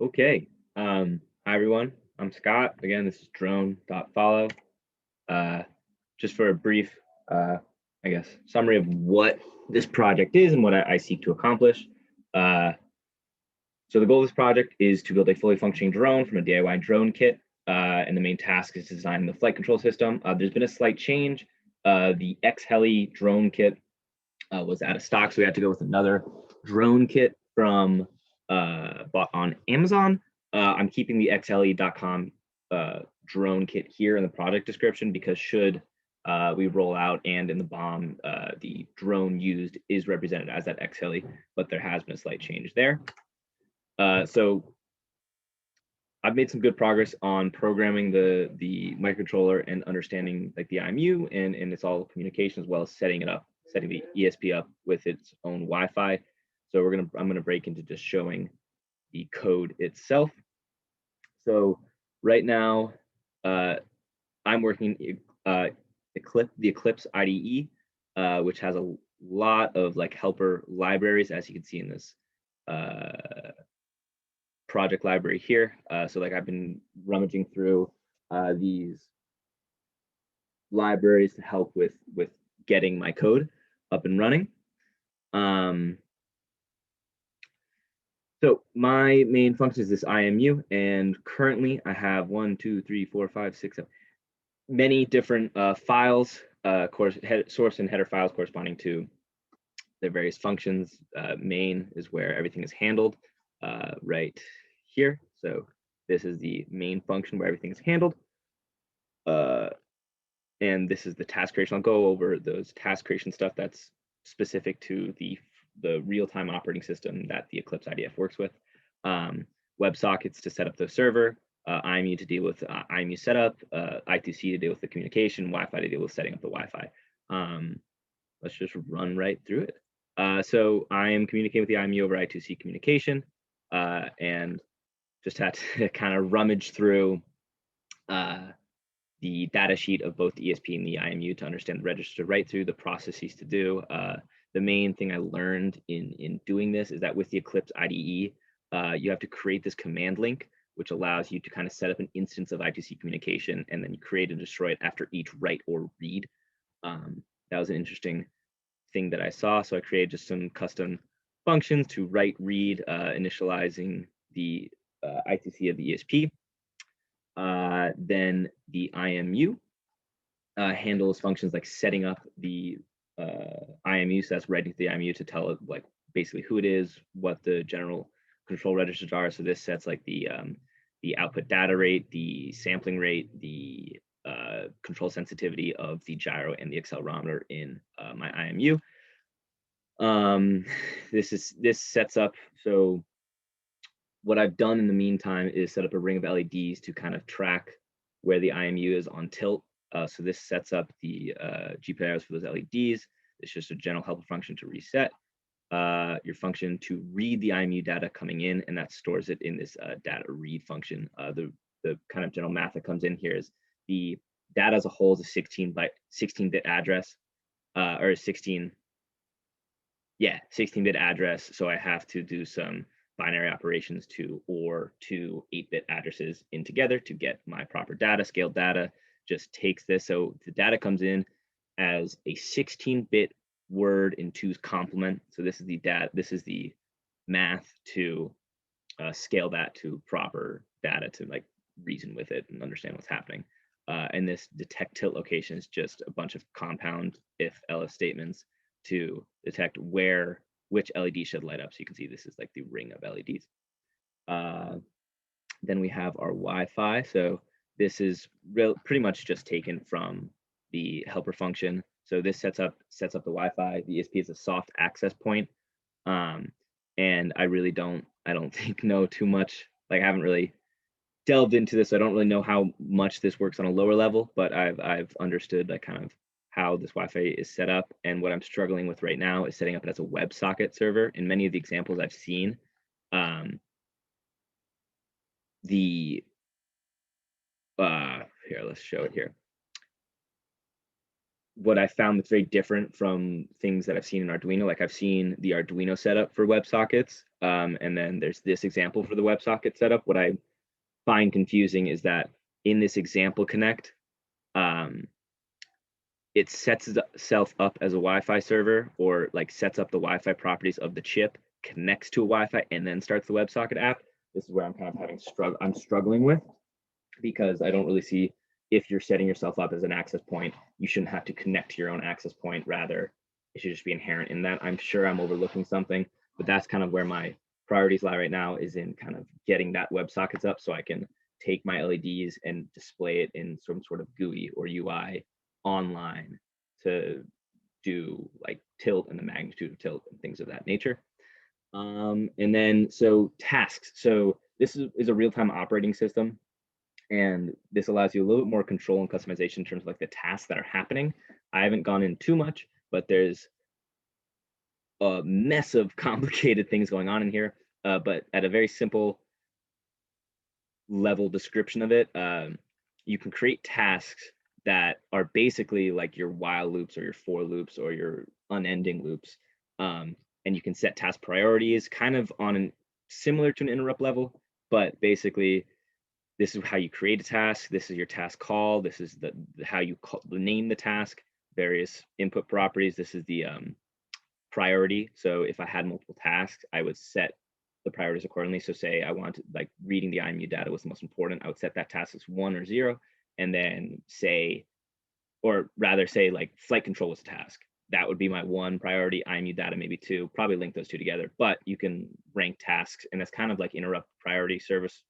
Okay. Hi everyone. I'm Scott. Again, this is drone.Follow. Uh, just for a brief, uh, I guess, summary of what this project is and what I seek to accomplish. Uh, so the goal of this project is to build a fully functioning drone from a DIY drone kit. And the main task is to design the flight control system. There's been a slight change. The X-Heli drone kit was out of stock, so we had to go with another drone kit from bought on Amazon. I'm keeping the xle.com drone kit here in the project description because should we roll out and in the bomb, the drone used is represented as that X-Heli, but there has been a slight change there. So I've made some good progress on programming the microcontroller and understanding like the IMU and its all communication, as well as setting it up, setting the ESP up with its own Wi-Fi. So I'm gonna break into just showing the code itself. So right now, I'm working the Eclipse IDE, which has a lot of like helper libraries, as you can see in this project library here. So like I've been rummaging through these libraries to help with getting my code up and running. So my main function is this IMU, and currently I have 1, 2, 3, 4, 5, 6, 7, many different files, source and header files corresponding to the various functions. Main is where everything is handled right here. So this is the main function where everything is handled. And this is the task creation. I'll go over those task creation stuff that's specific to the real-time operating system that the Eclipse IDF works with. WebSockets to set up the server, IMU to deal with IMU setup, I2C to deal with the communication, Wi-Fi to deal with setting up the Wi-Fi. Let's just run right through it. So I am communicating with the IMU over I2C communication, and just had to kind of rummage through the data sheet of both the ESP and the IMU to understand the register right through the processes to do. The main thing I learned in doing this is that with the Eclipse IDE, you have to create this command link, which allows you to kind of set up an instance of I2C communication, and then you create and destroy it after each write or read. That was an interesting thing that I saw. So I created just some custom functions to write, read, initializing the I2C of the ESP. Then the IMU handles functions like setting up the IMU, so that's writing to the IMU to tell it like basically who it is, what the general control registers are. So this sets like the output data rate, the sampling rate, the control sensitivity of the gyro and the accelerometer in my IMU. This sets up, so what I've done in the meantime is set up a ring of LEDs to kind of track where the IMU is on tilt. So this sets up the GPIOs for those LEDs. It's just a general helper function to reset your function to read the IMU data coming in, and that stores it in this data read function. The kind of general math that comes in here is the data as a whole is a 16-bit address, or 16-bit address. So I have to do some binary operations to OR two 8-bit addresses in together to get my proper data. Scaled data just takes this. So the data comes in as a 16-bit word in 2's complement. So this is the math to scale that to proper data to like reason with it and understand what's happening. And this detect tilt location is just a bunch of compound if else statements to detect which LED should light up. So you can see this is like the ring of LEDs. Then we have our Wi-Fi. So this is pretty much just taken from the helper function. So this sets up the Wi-Fi. The ESP is a soft access point. And I don't think know too much. Like I haven't really delved into this. So I don't really know how much this works on a lower level, but I've understood like kind of how this Wi-Fi is set up. And what I'm struggling with right now is setting up it as a WebSocket server. In many of the examples I've seen, here, let's show it here. what I found that's very different from things that I've seen in Arduino. Like I've seen the Arduino setup for WebSockets, and then there's this example for the WebSocket setup. What I find confusing is that in this example connect, it sets itself up as a Wi-Fi server, or like sets up the Wi-Fi properties of the chip, connects to a Wi-Fi, and then starts the WebSocket app. This is where I'm kind of having I'm struggling with, because I don't really see, if you're setting yourself up as an access point, you shouldn't have to connect to your own access point. Rather, it should just be inherent in that. I'm sure I'm overlooking something, but that's kind of where my priorities lie right now, is in kind of getting that WebSockets up so I can take my LEDs and display it in some sort of GUI or UI online to do like tilt and the magnitude of tilt and things of that nature. And then so tasks. So this is a real-time operating system, and this allows you a little bit more control and customization in terms of like the tasks that are happening. I haven't gone in too much, but there's a mess of complicated things going on in here. But at a very simple level description of it, you can create tasks that are basically like your while loops or your for loops or your unending loops. And you can set task priorities kind of on an similar to an interrupt level, but basically this is how you create a task. This is your task call. This is how you name the task, various input properties. This is the priority. So if I had multiple tasks, I would set the priorities accordingly. So say I wanted, like, reading the IMU data was the most important, I would set that task as 1 or 0, and then say, or rather say like flight control was a task. That would be my 1 priority, IMU data maybe 2, probably link those 2 together, but you can rank tasks, and that's kind of like interrupt service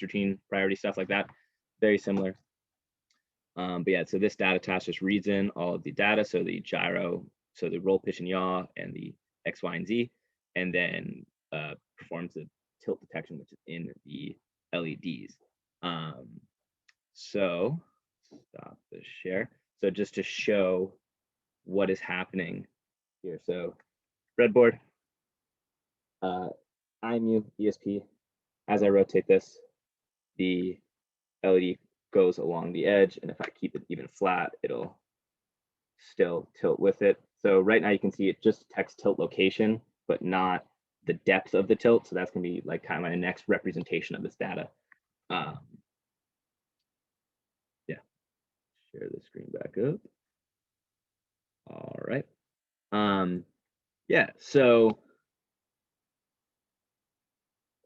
routine priority, stuff like that. Very similar. But yeah, so this data task just reads in all of the data. So the gyro, so the roll, pitch, and yaw, and the X, Y, and Z, and then performs the tilt detection, which is in the LEDs. So stop the share. So just to show what is happening here. So breadboard, IMU, ESP. As I rotate this, the LED goes along the edge, and if I keep it even flat, it'll still tilt with it. So right now you can see it just detects tilt location, but not the depth of the tilt. So that's gonna be like kind of my next representation of this data. Yeah, share the screen back up. All right. Yeah, so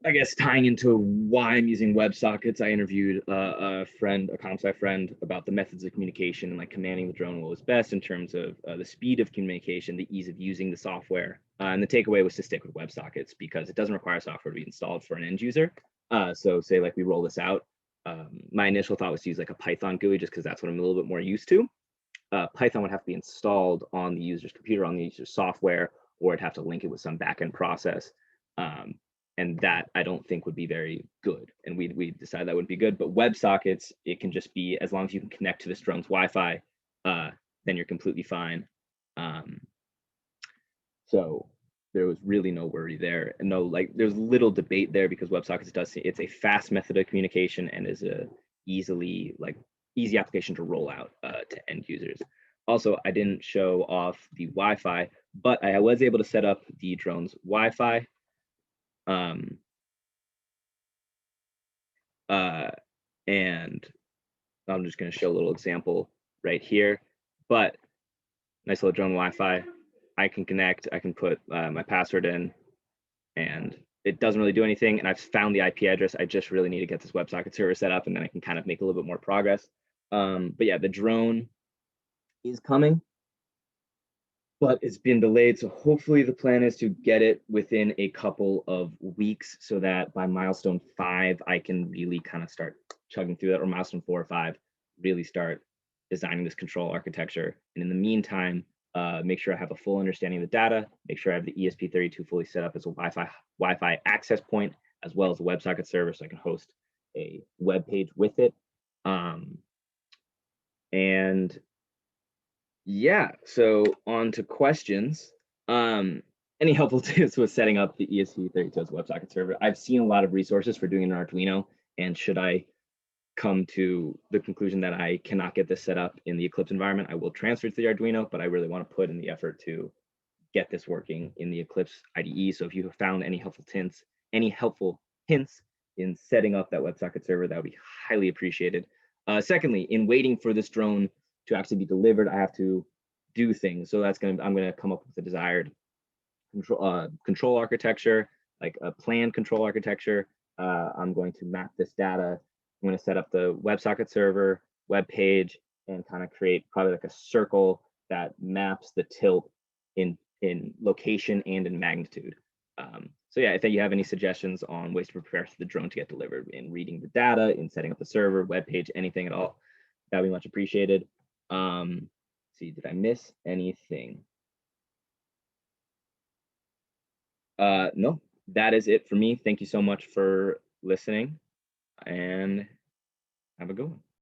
I guess tying into why I'm using WebSockets, I interviewed a ComSci friend about the methods of communication and like commanding the drone what was best in terms of the speed of communication, the ease of using the software. And the takeaway was to stick with WebSockets because it doesn't require software to be installed for an end user. So say like we roll this out, my initial thought was to use like a Python GUI just because that's what I'm a little bit more used to. Python would have to be installed on the user's computer, on the user's software, or it'd have to link it with some backend process. And that I don't think would be very good. And we decided that wouldn't be good. But WebSockets, it can just be, as long as you can connect to this drone's Wi-Fi, then you're completely fine. So there was really no worry there, and no, like, there's little debate there because WebSockets it's a fast method of communication and is a easy application to roll out to end users. Also, I didn't show off the Wi-Fi, but I was able to set up the drone's Wi-Fi. And I'm just going to show a little example right here, but nice little drone Wi-Fi. I can connect, I can put my password in, and it doesn't really do anything. And I've found the IP address. I just really need to get this WebSocket server set up, and then I can kind of make a little bit more progress. But yeah, the drone is coming, but it's been delayed. So hopefully the plan is to get it within a couple of weeks so that by milestone 5, I can really kind of start chugging through that, or milestone 4 or 5, really start designing this control architecture. And in the meantime, make sure I have a full understanding of the data, make sure I have the ESP32 fully set up as a Wi-Fi access point, as well as a WebSocket server so I can host a web page with it. And yeah, so on to questions. Any helpful tips with setting up the ESP32 as a WebSocket server? I've seen a lot of resources for doing an Arduino, and should I come to the conclusion that I cannot get this set up in the Eclipse environment, I will transfer it to the Arduino, but I really want to put in the effort to get this working in the Eclipse IDE. So if you have found any helpful hints in setting up that WebSocket server, that would be highly appreciated. Secondly, in waiting for this drone to actually be delivered, I have to do things. So I'm gonna come up with the desired control architecture, like a planned control architecture. I'm going to map this data. I'm going to set up the WebSocket server, web page, and kind of create probably like a circle that maps the tilt in location and in magnitude. So yeah, if you have any suggestions on ways to prepare for the drone to get delivered in reading the data, in setting up the server, web page, anything at all, that'd be much appreciated. See, did I miss anything? No, that is it for me. Thank you so much for listening and have a good one.